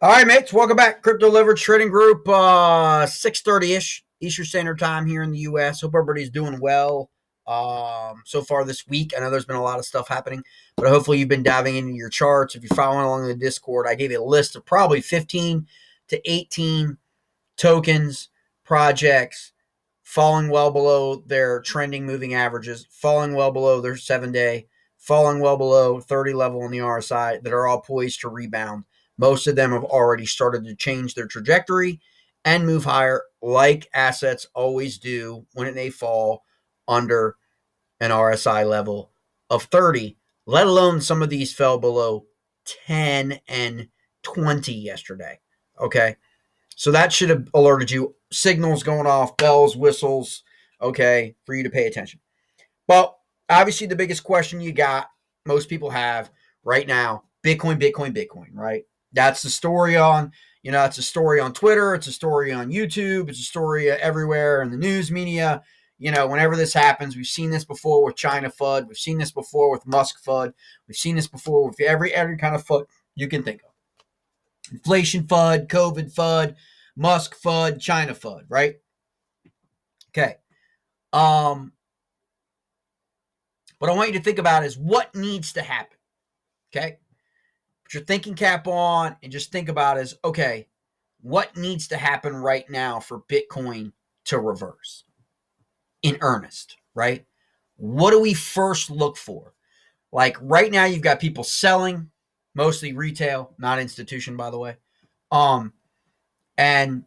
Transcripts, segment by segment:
All right, mates, welcome back. Crypto Leverage Trading Group, 6:30-ish Eastern Standard Time here in the U.S. Hope everybody's doing well so far this week. I know there's been a lot of stuff happening, but hopefully you've been diving into your charts. If you're following along in the Discord, I gave you a list of probably 15 to 18 tokens, projects, falling well below their trending moving averages, falling well below their 7-day, falling well below 30 level on the RSI that are all poised to rebound. Most of them have already started to change their trajectory and move higher, like assets always do when they fall under an RSI level of 30, let alone some of these fell below 10 and 20 yesterday. Okay. So that should have alerted you. Signals going off, bells, whistles, okay, for you to pay attention. But obviously the biggest question you got, most people have right now, Bitcoin, Bitcoin, Bitcoin, right? That's the story on, it's a story on Twitter. It's a story on YouTube. It's a story everywhere in the news media. Whenever this happens, we've seen this before with China FUD. We've seen this before with Musk FUD. We've seen this before with every kind of FUD you can think of. Inflation FUD, COVID FUD, Musk FUD, China FUD, right? Okay. What I want you to think about is what needs to happen. Okay. Put your thinking cap on and just think about is, okay, what needs to happen right now for Bitcoin to reverse in earnest, right? What do we first look for? Like right now, you've got people selling, mostly retail, not institution, by the way. And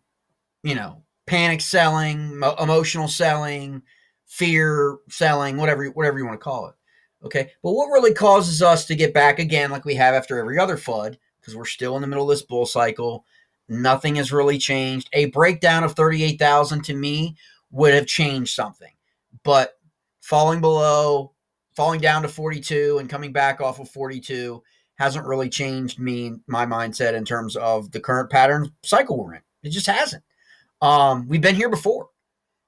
panic selling, emotional selling, fear selling, whatever you want to call it. Okay. But what really causes us to get back again, like we have after every other FUD, because we're still in the middle of this bull cycle, nothing has really changed. A breakdown of 38,000 to me would have changed something. But falling down to 42 and coming back off of 42 hasn't really changed my mindset in terms of the current pattern cycle we're in. It just hasn't. We've been here before.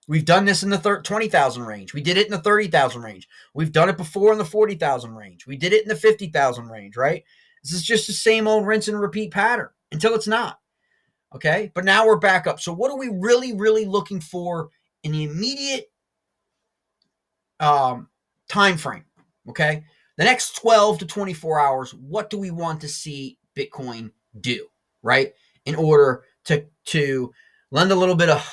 We've done this in the 20,000 range. We did it in the 30,000 range. We've done it before in the 40,000 range. We did it in the 50,000 range, right? This is just the same old rinse and repeat pattern until it's not. Okay? But now we're back up. So what are we really, really looking for in the immediate time frame? Okay? The next 12 to 24 hours, what do we want to see Bitcoin do, right? In order to lend a little bit of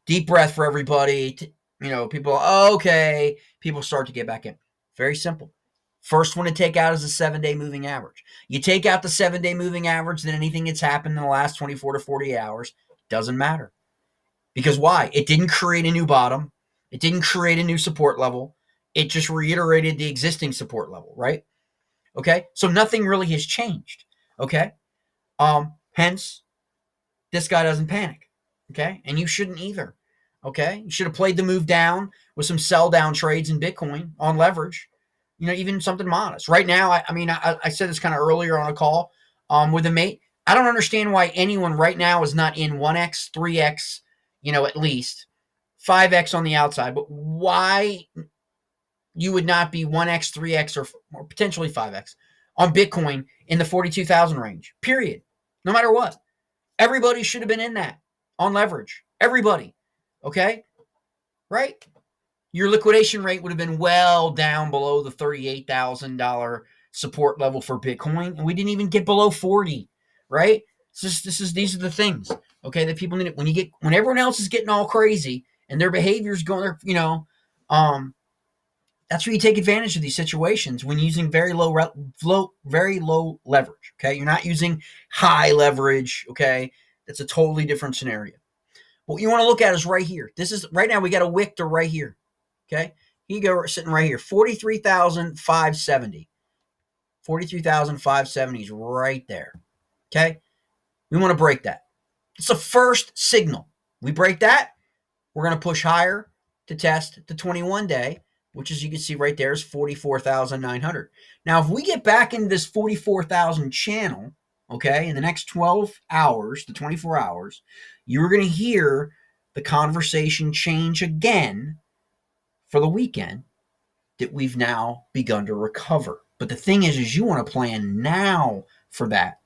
deep breath for everybody. People, okay, people start to get back in. Very simple. First one to take out is the 7-day moving average. You take out the 7-day moving average, then anything that's happened in the last 24 to 48 hours doesn't matter. Because why? It didn't create a new bottom. It didn't create a new support level. It just reiterated the existing support level, right? Okay? So nothing really has changed. Okay? Hence, this guy doesn't panic. Okay? And you shouldn't either. Okay? You should have played the move down with some sell down trades in Bitcoin on leverage. Even something modest. Right now, I said this kind of earlier on a call with a mate. I don't understand why anyone right now is not in 1x, 3x, at least 5x on the outside. But why you would not be 1x, 3x, or potentially 5x on Bitcoin in the 42,000 range, period. No matter what. Everybody should have been in that on leverage. Everybody. Okay? Right? Your liquidation rate would have been well down below the $38,000 support level for Bitcoin. And we didn't even get below 40, right? These are the things, okay, that people need. When everyone else is getting all crazy and their behavior's going, that's where you take advantage of these situations when using very low leverage. Okay, you're not using high leverage. Okay, that's a totally different scenario. What you want to look at is right here. This is right now. We got a wick to right here. Okay, you go sitting right here, 43,570. 43,570 is right there. Okay, we want to break that. It's the first signal. We break that, we're going to push higher to test the 21-day. Which, as you can see right there, is 44,900. Now, if we get back into this 44,000 channel, okay, in the next 12 hours to 24 hours, you're going to hear the conversation change again for the weekend that we've now begun to recover. But the thing is you want to plan now for that